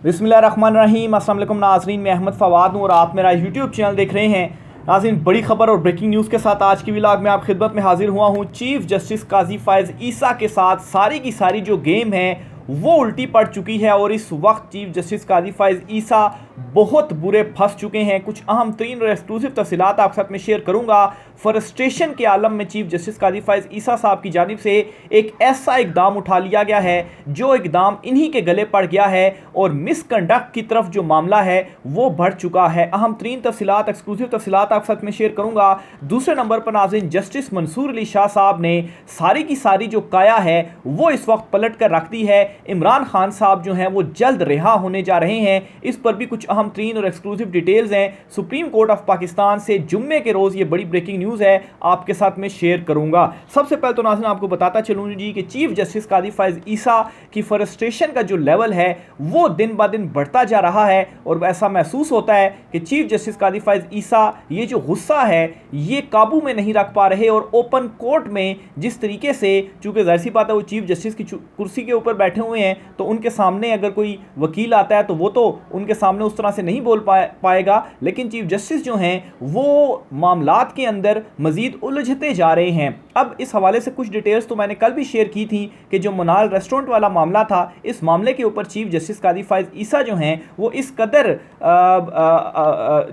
बिस्मिल्लाहिर्रहमानिर्रहीम। अस्सलाम वालेकुम नाज़रीन, मैं अहमद फ़वाद हूँ और आप मेरा यूट्यूब चैनल देख रहे हैं। नाज़रीन, बड़ी खबर और ब्रेकिंग न्यूज़ के साथ आज की व्लॉग में आप खिदमत में हाजिर हुआ हूँ। चीफ जस्टिस काजी फ़ाइज़ ईसा के साथ सारी की सारी जो गेम है वो उल्टी पड़ चुकी है और इस वक्त चीफ जस्टिस काजी फ़ाइज़ ईसा बहुत बुरे फंस चुके हैं। कुछ अहम तरीन और एक्सक्लूसिव तफसीलात आपके साथ में शेयर करूँगा। फ्रस्ट्रेशन के आलम में चीफ जस्टिस काजी फ़ाइज़ ईसा साहब की जानिब से एक ऐसा इकदाम उठा लिया गया है जो इकदाम इन्हीं के गले पड़ गया है और मिसकंडक्ट की तरफ जो मामला है वो बढ़ चुका है। अहम तरीन तफसीलात, एक्सक्लूसिव तफसीलात आपके साथ में शेयर करूँगा। दूसरे नंबर पर नाज़रीन, जस्टिस मंसूर अली शाह साहब ने सारी की सारी जो काया है वो इस वक्त पलट कर रख दी है। इमरान खान साहब जो हैं वो जल्द रिहा होने जा रहे हैं। इस पर भी कुछ अहम तरीन और एक्सक्लूसिव डिटेल्स हैं। सुप्रीम कोर्ट ऑफ पाकिस्तान से जुम्मे के रोज़ ये बड़ी ब्रेकिंग न्यूज़ है, आपके साथ में शेयर करूंगा। सबसे पहले तो नाज़रीन आपको बताता चलूँ जी कि चीफ जस्टिस काजी फ़ाइज़ ईसा की फ्रस्ट्रेशन का जो लेवल है वो दिन ब दिन बढ़ता जा रहा है और ऐसा महसूस होता है कि चीफ जस्टिस काजी फ़ाइज़ ईसा ये जो गुस्सा है ये काबू में नहीं रख पा रहे और ओपन कोर्ट में जिस तरीके से, चूँकि ज़ाहिर सी बात है वो चीफ जस्टिस की कुर्सी के ऊपर बैठे हुए हैं तो उनके सामने अगर कोई वकील आता है तो वो तो उनके सामने उस तरह से नहीं बोल पाएगा, लेकिन चीफ जस्टिस जो हैं वो मामलात के अंदर मज़ीद उलझते जा रहे हैं। अब इस हवाले से कुछ डिटेल्स तो मैंने कल भी शेयर की थी कि जो मनाल रेस्टोरेंट वाला मामला था, इस मामले के ऊपर चीफ जस्टिस काजी फ़ाइज़ ईसा जो हैं वो इस कदर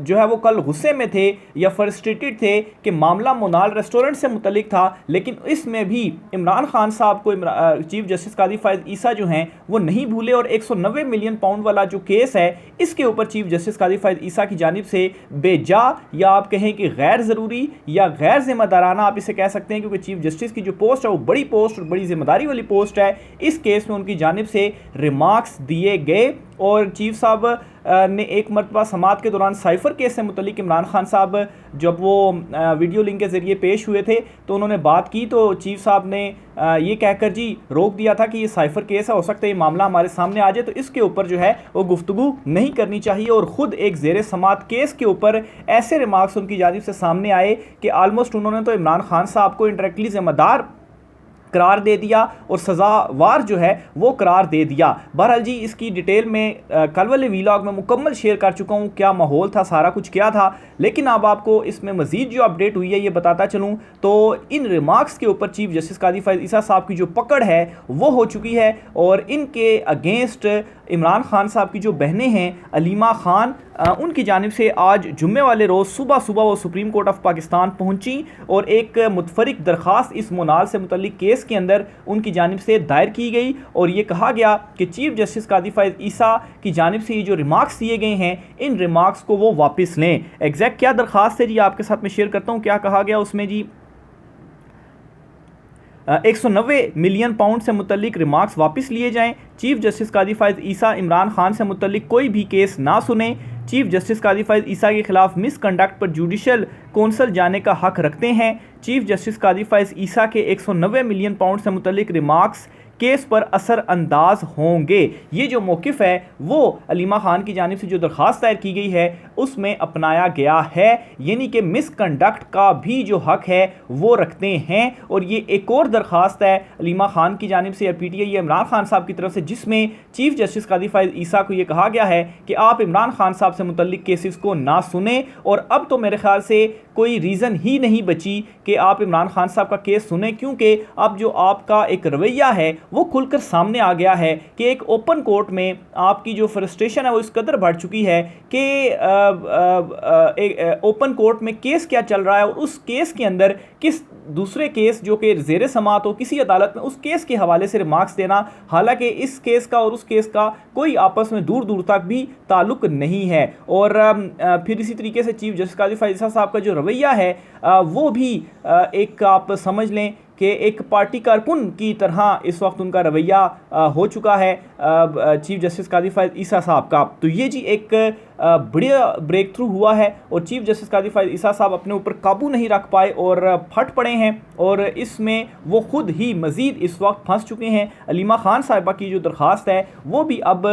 जो है वो कल गुस्से में थे या फ्रस्ट्रेटेड थे कि मामला मनाल रेस्टोरेंट से मुतलिक था, लेकिन इसमें भी इमरान खान साहब को चीफ जस्टिस काजी फ़ाइज़ ईसा जो हैं वो नहीं भूले और 190 मिलियन पाउंड वाला जो केस है इसके ऊपर चीफ जस्टिस काजी फ़ाइज़ ईसा की जानिब से बेजा या आप कहें कि गैर ज़रूरी या गैर जिम्मेदाराना आप इसे कह सकते हैं, क्योंकि चीफ जस्टिस की जो पोस्ट है वो बड़ी पोस्ट और बड़ी जिम्मेदारी वाली पोस्ट है। इस केस में उनकी जानिब से रिमार्क्स दिए गए और चीफ साहब ने एक मरतबा समात के दौरान साइफ़र केस से मुतलिक इमरान खान साहब जब वो वीडियो लिंक के ज़रिए पेश हुए थे तो उन्होंने बात की तो चीफ साहब ने ये कहकर जी रोक दिया था कि ये साइफ़र केस है, हो सकता है ये मामला हमारे सामने आ जाए तो इसके ऊपर जो है वो गुफ्तगू नहीं करनी चाहिए। और ख़ुद एक ज़ेरे समात केस के ऊपर ऐसे रिमार्क्स उनकी जानिब से सामने आए कि आलमोस्ट उन्होंने तो इमरान खान साहब को इंडायरेक्टली ज़िम्मेदार करार दे दिया और सज़ावार जो है वो करार दे दिया। बहरहाल जी इसकी डिटेल में कल वाले वीलॉग में मुकम्मल शेयर कर चुका हूँ, क्या माहौल था, सारा कुछ क्या था, लेकिन अब आपको इसमें मज़ीद जो अपडेट हुई है ये बताता चलूँ तो इन रिमार्क्स के ऊपर चीफ जस्टिस काजी फ़ाइज़ ईसा साहब की जो पकड़ है वो हो चुकी है और इनके अगेंस्ट इमरान खान साहब की जो बहनें हैं अलीमा खान, उनकी जानिब से आज जुम्मे वाले रोज़ सुबह सुबह वो सुप्रीम कोर्ट ऑफ पाकिस्तान पहुंची और एक मुतफरिक दरख्वास्त इस मोनाल से मुतल्लिक केस के अंदर उनकी जानिब से दायर की गई और ये कहा गया कि चीफ जस्टिस काजी फ़ाइज़ ईसा की जानिब से ये जो रिमार्क्स दिए गए हैं इन रिमार्क्स को वो वापस लें। एग्जैक्ट क्या दरख्वास्त है जी आपके साथ में शेयर करता हूँ। क्या कहा गया उसमें जी, 190 मिलियन पाउंड से मुतल्लिक रिमार्क्स वापस लिए जाएं। चीफ जस्टिस काजी फ़ाइज़ ईसा इमरान खान से मुतल्लिक कोई भी केस ना सुने। चीफ जस्टिस काजी फ़ाइज़ ईसा के खिलाफ मिसकंडक्ट पर जुडिशल कौंसल जाने का हक रखते हैं। चीफ जस्टिस काजी फ़ाइज़ ईसा के 190 मिलियन पाउंड से मुतल्लिक रिमार्क्स केस पर असर अंदाज होंगे। ये जो मौक़िफ़ है वो अलीमा खान की जानिब से जो दरख्वास्त दायर की गई है उसमें अपनाया गया है, यानी कि मिसकंडक्ट का भी जो हक है वो रखते हैं। और ये एक और दरख्वास्त है अलीमा खान की जानिब से या PTI या इमरान खान साहब की तरफ से, जिसमें चीफ जस्टिस काजी फ़ाइज़ ईसा को ये कहा गया है कि आप इमरान खान साहब से मुतल्लिक केसेस को ना सुने और अब तो मेरे ख्याल से कोई रीज़न ही नहीं बची कि आप इमरान खान साहब का केस सुने, क्योंकि अब जो आपका एक रवैया है वो खुलकर सामने आ गया है कि एक ओपन कोर्ट में आपकी जो फ्रस्ट्रेशन है वो इस कदर बढ़ चुकी है कि ओपन कोर्ट में केस क्या चल रहा है और उस केस के अंदर किस दूसरे केस जो कि ज़ेरे समात हो किसी अदालत में उस केस के हवाले से रिमार्क्स देना, हालांकि इस केस का और उस केस का कोई आपस में दूर दूर तक भी ताल्लुक़ नहीं है। और फिर इसी तरीके से चीफ जस्टिस काजी फ़ाइज़ ईसा साहब का जो रवैया है वो भी एक आप समझ लें कि एक पार्टी कारकुन की तरह इस वक्त उनका रवैया हो चुका है चीफ जस्टिस काजी फ़ाइज़ ईसा साहब का। तो ये जी एक बढ़िया ब्रेक थ्रू हुआ है और चीफ जस्टिस काजी फायज़ ईसा साहब अपने ऊपर काबू नहीं रख पाए और फट पड़े हैं और इसमें वो खुद ही मज़ीद इस वक्त फंस चुके हैं। अलीमा खान साहिबा की जो दरख्वास्त है वो भी अब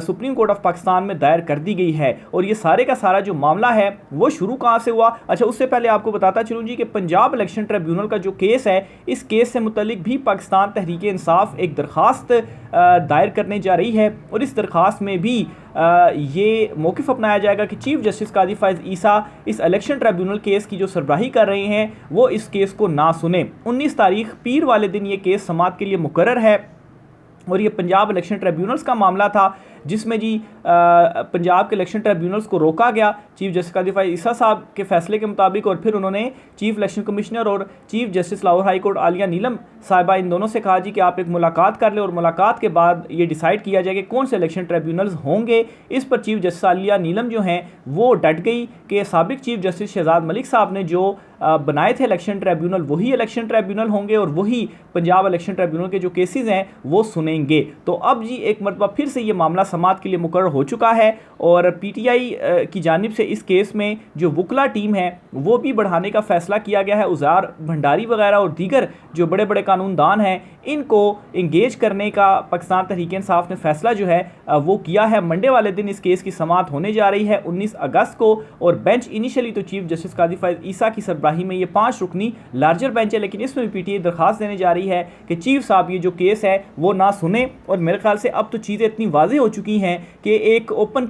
सुप्रीम कोर्ट ऑफ पाकिस्तान में दायर कर दी गई है और ये सारे का सारा जो मामला है वो शुरू कहाँ से हुआ। अच्छा, उससे पहले आपको बताता चलूँ जी कि पंजाब इलेक्शन ट्रिब्यूनल का जो केस है, इस केस से मुतल्लिक भी पाकिस्तान तहरीक इंसाफ एक दरख्वास्त दायर करने जा रही है और इस दरख्वास्त में भी ये मौक़िफ़ अपनाया जाएगा कि चीफ जस्टिस काजी फायज़ ईसा इस इलेक्शन ट्रिब्यूनल केस की जो सरबराही कर रहे हैं वो इस केस को ना सुने। 19 तारीख पीर वाले दिन ये केस समाअत के लिए मुकर्रर है और ये पंजाब इलेक्शन ट्रिब्यूनल्स का मामला था जिसमें जी पंजाब के इलेक्शन ट्रिब्यूनल्स को रोका गया चीफ जस्टिस काजी फायज़ ईसा साहब के फैसले के मुताबिक और फिर उन्होंने चीफ इलेक्शन कमिश्नर और chief justice Lahore high court Aalia Neelum साहिबा इन दोनों से कहा जी कि आप एक मुलाकात कर लें और मुलाकात के बाद ये डिसाइड किया जाए कि कौन से इलेक्शन ट्रिब्यूनल्स होंगे। इस पर चीफ जस्टिस आलिया नीलम जो हैं वो डट गई कि साबिक चीफ जस्टिस शहजाद मलिक साहब ने जो बनाए थे इलेक्शन ट्रिब्यूनल वही इलेक्शन ट्रिब्यूनल होंगे और वही पंजाब इलेक्शन ट्रिब्यूनल के जो केसेस हैं वो सुनेंगे। तो अब जी एक मरतबा फिर से ये मामला समाअत के लिए मुकर्रर हो चुका है और पीटीआई की जानिब से इस केस में जो वकला टीम है वो भी बढ़ाने का फैसला किया गया है। उज़ार भंडारी वगैरह और दीगर जो बड़े बड़े कानूनदान हैं इनको इंगेज करने का पाकिस्तान तहरीक इंसाफ ने फैसला जो है वो किया है। मंडे वाले दिन इस केस की समाअत होने जा रही है 19 अगस्त को और बेंच इनिशियली तो चीफ जस्टिस काजी फायज़ ईसा की सरबराही में ये 5 रुकनी लार्जर बेंच है, लेकिन इसमें भी पीटीआई दरख्वास्त देने जा रही है कि चीफ साहब ये जो केस है वो ना सुने। और मेरे ख्याल से अब तो चीज़ें इतनी वाज़ेह हो चुकी हैं कि एक ओपन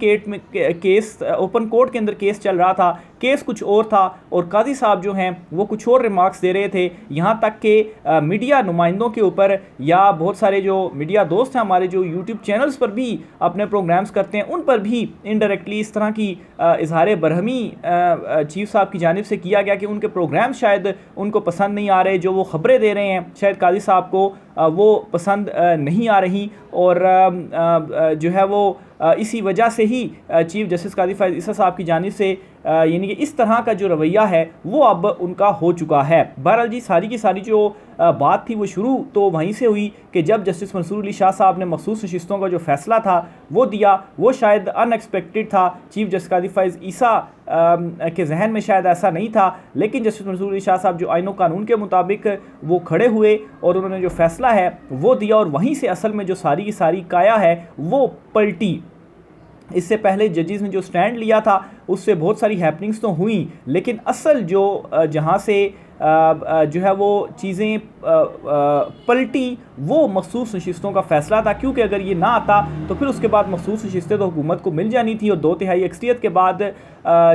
कोर्ट के अंदर केस चल रहा था, केस कुछ और था और काजी साहब जो हैं वो कुछ और रिमार्क्स दे रहे थे। यहाँ तक कि मीडिया नुमाइंदों के ऊपर या बहुत सारे जो मीडिया दोस्त हैं हमारे जो यूट्यूब चैनल्स पर भी अपने प्रोग्राम्स करते हैं उन पर भी इनडायरेक्टली इस तरह की इजहार बरहमी चीफ साहब की जानिब से किया गया कि उनके प्रोग्राम शायद उनको पसंद नहीं आ रहे, जो वो ख़बरें दे रहे हैं शायद काजी साहब को वो पसंद नहीं आ रही और जो है वो इसी वजह से ही चीफ जस्टिस काजी फायज़ ईसा साहब की जानिब से यानी कि इस तरह का जो रवैया है वो अब उनका हो चुका है। बहरहाल जी सारी की सारी जो बात थी वो शुरू तो वहीं से हुई कि जब जस्टिस मंसूर अली शाह साहब ने मखसूस नशिस्तों का जो फैसला था वो दिया, वो शायद अनएक्सपेक्टेड था। चीफ जस्टिस काजी फायज़ ईसा के जहन में शायद ऐसा नहीं था, लेकिन जस्टिस मंसूर अली शाह साहब जो आईन कानून के मुताबिक वो खड़े हुए और उन्होंने जो फैसला है वो दिया और वहीं से असल में जो सारी की सारी काया है वो पलटी। इससे पहले जजेस ने जो स्टैंड लिया था उससे बहुत सारी हैपनिंग्स तो हुई, लेकिन असल जो जहाँ से जो है वो चीज़ें पलटी वो मखसूस नशिस्तों का फ़ैसला था, क्योंकि अगर ये ना आता तो फिर उसके बाद मखसूस नशिस्तें तो हुकूमत को मिल जानी थी और 2/3 अक्सरियत के बाद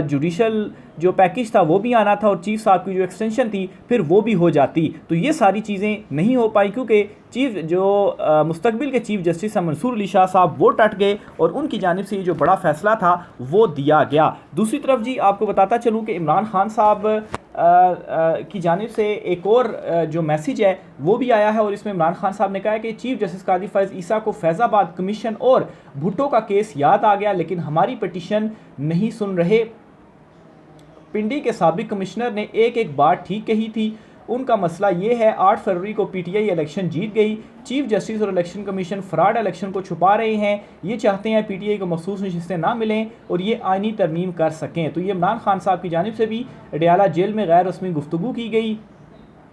जुडिशल जो पैकेज था वो भी आना था और चीफ साहब की जो एक्सटेंशन थी फिर वो भी हो जाती। तो ये सारी चीज़ें नहीं हो पाई क्योंकि चीफ जो मुस्तकबिल के चीफ जस्टिस मंसूर अली शाह साहब वो टट गए और उनकी जानिब से ये जो बड़ा फ़ैसला था वो दिया गया। दूसरी तरफ जी आपको बताता चलूँ कि इमरान खान साहब की जानिब से एक और जो मैसेज है वो भी आया है और इसमें इमरान खान साहब ने कहा है कि चीफ जस्टिस काजी फायज़ ईसा को फैज़ाबाद कमीशन और भुट्टो का केस याद आ गया, लेकिन हमारी पिटीशन नहीं सुन रहे। पिंडी के साबिक कमिश्नर ने एक बात ठीक कही थी, उनका मसला ये है 8 फरवरी को पीटीआई इलेक्शन जीत गई, चीफ जस्टिस और इलेक्शन कमीशन फ्रॉड इलेक्शन को छुपा रहे हैं, ये चाहते हैं पीटीआई को मखसूस नशिस्तें ना मिलें और ये आइनी तरमीम कर सकें। तो ये इमरान खान साहब की जानिब से भी अडयाला जेल में गैर रस्मी गुफ्तगू की गई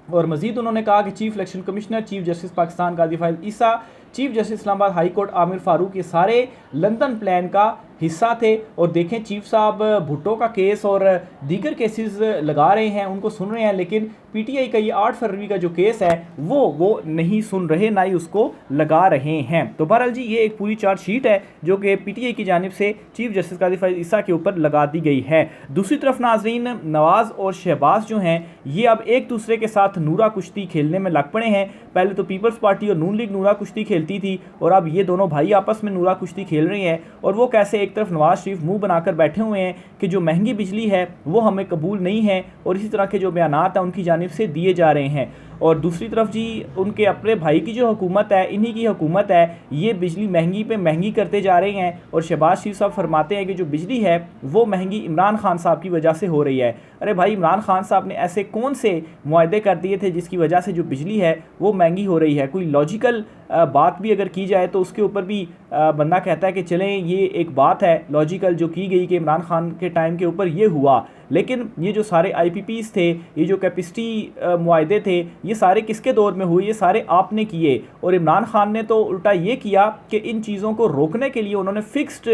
और मज़ीद उन्होंने कहा कि chief election commissioner, chief justice Pakistan Qazi Faez Isa, chief justice Islamabad high court Aamer Farooq ये सारे लंदन प्लान का हिस्सा थे। और देखें चीफ साहब भुट्टो का केस और दीगर केसेस लगा रहे हैं, उनको सुन रहे हैं, लेकिन पीटीआई का ये 8 फरवरी का जो केस है वो नहीं सुन रहे, ना ही उसको लगा रहे हैं। तो बहरहाल जी ये एक पूरी चार्जशीट है जो कि पीटीआई की जानिब से चीफ जस्टिस काजी फायज़ ईसा के ऊपर लगा दी गई है। दूसरी तरफ नाजरीन, नवाज़ और शहबाज जो हैं ये अब एक दूसरे के साथ नूरा कुश्ती खेलने में लग पड़े हैं। पहले तो पीपल्स पार्टी और नून लीग नूरा कुश्ती खेलती थी और अब ये दोनों भाई आपस में नूरा कुश्ती खेल रहे हैं। और वो कैसे, एक तरफ नवाज शरीफ मुंह बनाकर बैठे हुए हैं कि जो महंगी बिजली है वो हमें कबूल नहीं है और इसी तरह के जो बयानात हैं उनकी जानिब से दिए जा रहे हैं, और दूसरी तरफ जी उनके अपने भाई की जो हुकूमत है, इन्हीं की हुकूमत है, ये बिजली महंगी पे महंगी करते जा रहे हैं। और शहबाज शरीफ साहब फरमाते हैं कि जो बिजली है वो महंगी इमरान खान साहब की वजह से हो रही है। अरे भाई, इमरान खान साहब ने ऐसे कौन से मुआहदे कर दिए थे जिसकी वजह से जो बिजली है वो महंगी हो रही है? कोई लॉजिकल बात भी अगर की जाए तो उसके ऊपर भी बंदा कहता है कि चलें ये एक बात है लॉजिकल जो की गई कि इमरान खान के टाइम के ऊपर ये हुआ, लेकिन ये जो सारे IPPs थे, ये जो कैपेसिटी मुआहदे थे, ये सारे किसके दौर में हुए? ये सारे आपने किए। और इमरान खान ने तो उल्टा ये किया कि इन चीज़ों को रोकने के लिए उन्होंने फिक्स्ड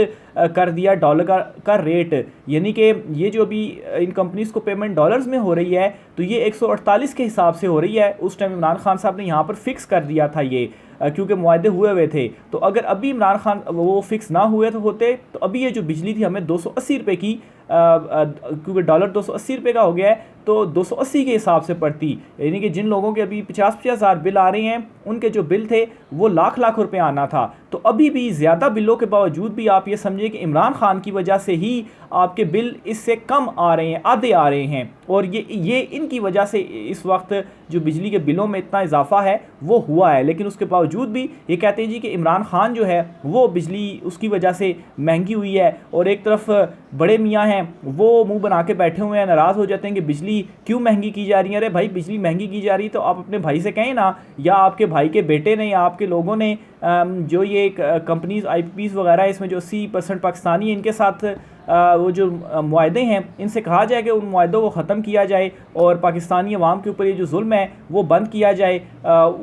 कर दिया डॉलर का रेट, यानी कि ये जो अभी इन कंपनीज़ को पेमेंट डॉलर्स में हो रही है तो ये 148 के हिसाब से हो रही है। उस टाइम इमरान खान साहब ने यहाँ पर फिक्स कर दिया था ये, क्योंकि मुआहदे हुए हुए थे। तो अगर अभी इमरान खान वो फिक्स ना हुए तो होते तो अभी ये जो बिजली थी हमें 280 रुपये की, क्योंकि डॉलर 280 रुपये का हो गया है तो 280 के हिसाब से पड़ती, यानी कि जिन लोगों के अभी 50-50 हज़ार बिल आ रहे हैं उनके जो बिल थे वो लाख लाख रुपए आना था। तो अभी भी ज़्यादा बिलों के बावजूद भी आप ये समझिए कि इमरान खान की वजह से ही आपके बिल इससे कम आ रहे हैं, आधे आ रहे हैं। और ये इनकी वजह से इस वक्त जो बिजली के बिलों में इतना इजाफा है वो हुआ है। लेकिन उसके बावजूद भी ये कहते हैं जी कि इमरान खान जो है वो बिजली उसकी वजह से महंगी हुई है, और एक तरफ बड़े मियाँ हैं वो मुंह बना के बैठे हुए हैं, नाराज़ हो जाते हैं कि बिजली क्यों महंगी की जा रही है। अरे भाई बिजली महंगी की जा रही है तो आप अपने भाई से कहें ना, या आपके भाई के बेटे ने या आपके लोगों ने जो ये कंपनीज IPPs वगैरह इसमें जो 80% पाकिस्तानी इनके साथ वो जो मुआहदे हैं इनसे कहा जाए कि उन मुआहदों को ख़त्म किया जाए और पाकिस्तानी अवाम के ऊपर ये जो जुल्म है वो बंद किया जाए।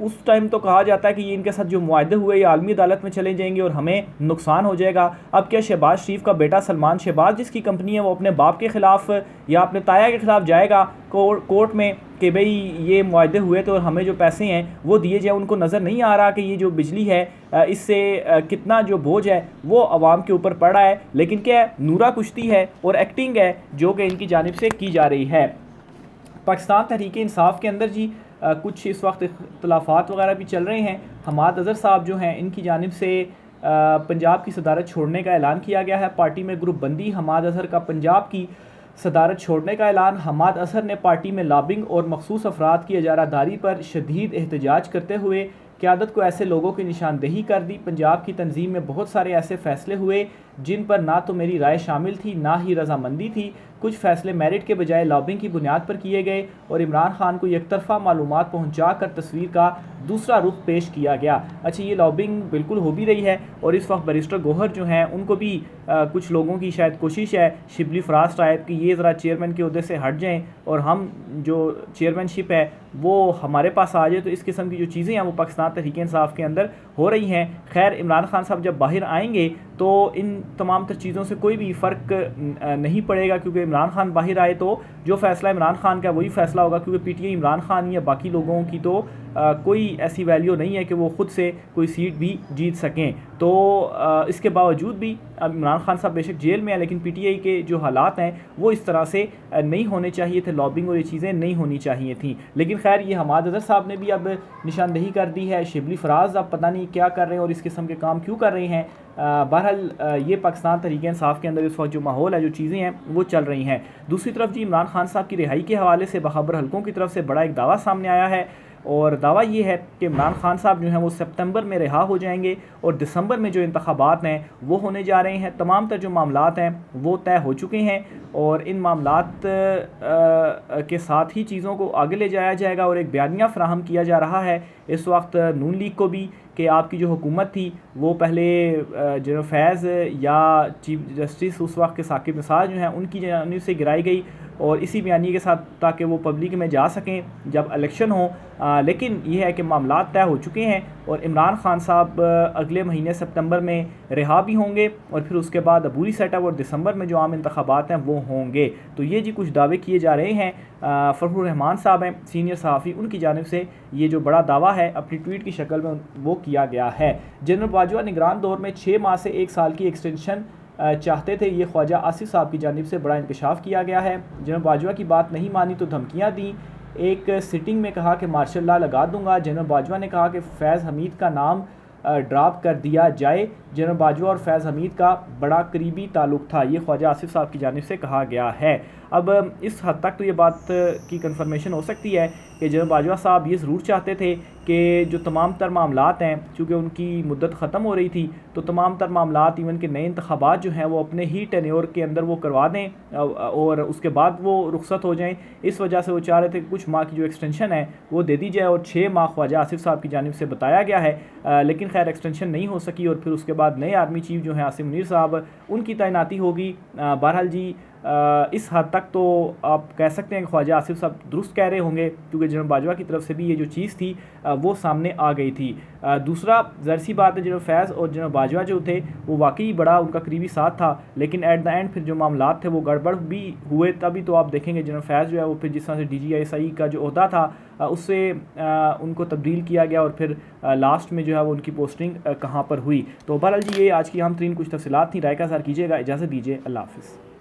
उस टाइम तो कहा जाता है कि ये इनके साथ जो मुआहदे हुए ये आलमी अदालत में चले जाएंगे और हमें नुकसान हो जाएगा। अब क्या शहबाज शरीफ का बेटा सलमान शहबाज जिसकी कंपनी है वो अपने बाप के ख़िलाफ़ या अपने ताया के ख़िलाफ़ जाएगा कोर्ट में कि भाई ये मुआहदे हुए तो हमें जो पैसे हैं वो दिए जाए? उनको नज़र नहीं आ रहा कि ये जो बिजली है इससे कितना जो बोझ है वो आवाम के ऊपर पड़ रहा है। लेकिन क्या है, नूरा कुश्ती है और एक्टिंग है जो कि इनकी जानिब से की जा रही है। पाकिस्तान तहरीक इंसाफ के अंदर जी कुछ इस वक्त इख्तलाफात वगैरह भी चल रहे हैं। हमाद अज़हर साहब जो हैं इनकी जानिब से पंजाब की सदारत छोड़ने का ऐलान किया गया है। पार्टी में ग्रुप बंदी, हमाद अज़हर का पंजाब की सदारत छोड़ने का ऐलान। हमाद अज़हर ने पार्टी में लॉबिंग और मखसूस अफराद की इजारादारी पर शदीद एहतजाज करते हुए क़यादत को ऐसे लोगों की निशानदेही कर दी। पंजाब की तंजीम में बहुत सारे ऐसे फ़ैसले हुए जिन पर ना तो मेरी राय शामिल थी ना ही रजामंदी थी। कुछ फ़ैसले मेरिट के बजाय लॉबिंग की बुनियाद पर किए गए और इमरान खान को एकतरफ़ा मालूमात पहुँचा कर तस्वीर का दूसरा रुख पेश किया गया। अच्छा, ये लॉबिंग बिल्कुल हो भी रही है और इस वक्त बैरिस्टर गौहर जो हैं उनको भी कुछ लोगों की शायद कोशिश है, शिबली फराज साहब की, ये ज़रा चेयरमैन के अहदे से हट जाएँ और हम जो चेयरमैनशिप है वो हमारे पास आ जाए। तो इस किस्म की जो चीज़ें हैं वो पाकिस्तान तहरीक इंसाफ के अंदर हो रही हैं। खैर, इमरान खान साहब जब बाहर आएंगे तो इन तमाम तर चीज़ों से कोई भी फ़र्क नहीं पड़ेगा, क्योंकि इमरान खान बाहर आए तो जो फ़ैसला इमरान खान का वही फ़ैसला होगा, क्योंकि PTI इमरान खान या बाकी लोगों की तो कोई ऐसी वैल्यू नहीं है कि वो ख़ुद से कोई सीट भी जीत सकें। तो इसके बावजूद भी अब इमरान खान साहब बेशक जेल में है, लेकिन PTI के जो हालात हैं वो इस तरह से नहीं होने चाहिए थे, लॉबिंग और ये चीज़ें नहीं होनी चाहिए थी। लेकिन खैर, ये हमाद अज़हर साहब ने भी अब निशानदेही कर दी है। शिबली फराज अब पता नहीं क्या कर रहे हैं और इस किस्म के काम क्यों कर रहे हैं। बहरहाल ये पाकिस्तान तहरीक इंसाफ के अंदर इस वक्त जो माहौल है, जो चीज़ें हैं वो चल रही हैं। दूसरी तरफ जी, इमरान खान साहब की रिहाई के हवाले से बाखबर हलकों की तरफ से बड़ा एक दावा सामने आया है और दावा ये है कि इमरान खान साहब जो हैं वो सितंबर में रिहा हो जाएंगे और दिसंबर में जो इंतखाबात हैं वो होने जा रहे हैं। तमाम तर जो मामलात हैं वो तय हो चुके हैं और इन मामलात के साथ ही चीज़ों को आगे ले जाया जाएगा और एक बयानिया फ़राहम किया जा रहा है इस वक्त नून लीग को भी कि आपकी जो हुकूमत थी वो पहले जनरल फैज़ या चीफ जस्टिस उस वक्त के साकिब निसार जो हैं उनकी जानिब से गिराई गई और इसी बयानी के साथ ताकि वो पब्लिक में जा सकें जब इलेक्शन हो। लेकिन यह है कि मामलात तय हो चुके हैं और इमरान खान साहब अगले महीने सितंबर में रिहा भी होंगे और फिर उसके बाद अबूरी सेटअप और दिसंबर में जो आम इंतखाबात हैं वो होंगे। तो ये जी कुछ दावे किए जा रहे हैं। फ़खरुर रहमान साहब हैं सीनियर सहाफ़ी, उनकी जानिब से ये जो बड़ा दावा है अपनी ट्वीट की शक्ल में वो किया गया है। जनरल बाजवा निगरान दौर में 6 माह से 1 साल की एक्सटेंशन चाहते थे। ये ख्वाजा आसिफ साहब की जानिब से बड़ा इंकशाफ किया गया है। जनरल बाजवा की बात नहीं मानी तो धमकियाँ दी। एक सिटिंग में कहा कि मार्शल लॉ लगा दूंगा। जनरल बाजवा ने कहा कि फैज़ हमीद का नाम ड्रॉप कर दिया जाए। जनरल बाजवा और फैज़ हमीद का बड़ा करीबी ताल्लुक़ था, ये ख्वाजा आसिफ साहब की जानिब से कहा गया है। अब इस हद तक तो ये बात की कंफर्मेशन हो सकती है कि जनरल बाजवा साहब ये ज़रूर चाहते थे कि जो तमाम तर मामलात हैं, चूँकि उनकी मुद्दत ख़त्म हो रही थी, तो तमाम तर मामलात इवन के नए इंतखाबात जो हैं वो अपने ही टेन्योर के अंदर वो करवा दें और उसके बाद वो रुखसत हो जाएं। इस वजह से वो चाह रहे थे कि कुछ माह की जो एक्सटेंशन है वो दे दी जाए और 6 माह ख्वाजा आसिफ साहब की जानिब से बताया गया है, लेकिन खैर एक्सटेंशन नहीं हो सकी और फिर उसके बाद नए आर्मी चीफ जो हैं आसिम मुनीर साहब, उनकी तैनाती होगी। बहरहाल जी इस हद तक तो आप कह सकते हैं कि ख्वाजा आसिफ साहब दुरुस्त कह रहे होंगे, क्योंकि जनरल बाजवा की तरफ से भी ये जो चीज़ थी वो सामने आ गई थी। दूसरा ज़ाहिर सी बात है, जनरल फैज़ और जनरल बाजवा जो थे वो वाकई बड़ा उनका करीबी साथ था, लेकिन एट द एंड फिर जो मामलात थे वो गड़बड़ भी हुए। तभी तो आप देखेंगे जनरल फैज़ जो है वो फिर जिस तरह से DGSI का जो ओहदा था उससे उनको तब्दील किया गया और फिर लास्ट में जो है वो उनकी पोस्टिंग कहाँ पर हुई। तो बहरहाल जी ये आज की अहम तरीन कुछ तफसीलात थी। राय का इज़हार कीजिएगा। इजाज़त दीजिए। अल्लाह हाफ़िज़।